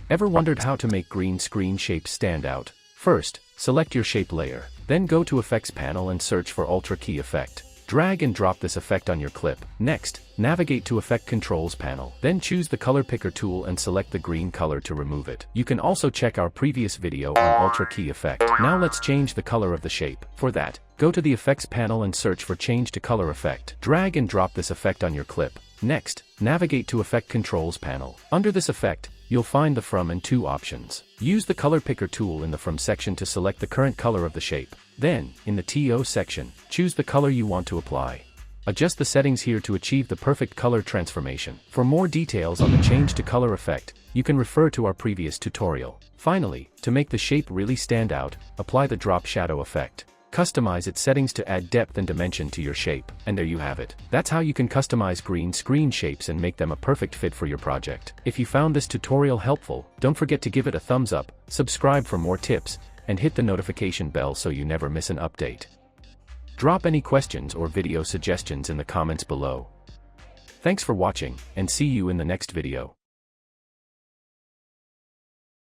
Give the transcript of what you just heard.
Ever wondered how to make green screen shapes stand out? First, select your shape layer. Then go to Effects panel and search for Ultra Key Effect. Drag and drop this effect on your clip. Next, navigate to Effect Controls panel. Then choose the Color Picker tool and select the green color to remove it. You can also check our previous video on Ultra Key Effect. Now let's change the color of the shape. For that, go to the Effects panel and search for Change to Color Effect. Drag and drop this effect on your clip. Next, navigate to Effect Controls panel. Under this effect, you'll find the From and To options. Use the Color Picker tool in the From section to select the current color of the shape. Then, in the TO section, choose the color you want to apply. Adjust the settings here to achieve the perfect color transformation. For more details on the Change to Color effect, you can refer to our previous tutorial. Finally, to make the shape really stand out, apply the Drop Shadow effect. Customize its settings to add depth and dimension to your shape. And there you have it. That's how you can customize green screen shapes and make them a perfect fit for your project. If you found this tutorial helpful, don't forget to give it a thumbs up, subscribe for more tips, and hit the notification bell so you never miss an update. Drop any questions or video suggestions in the comments below. Thanks for watching, and see you in the next video.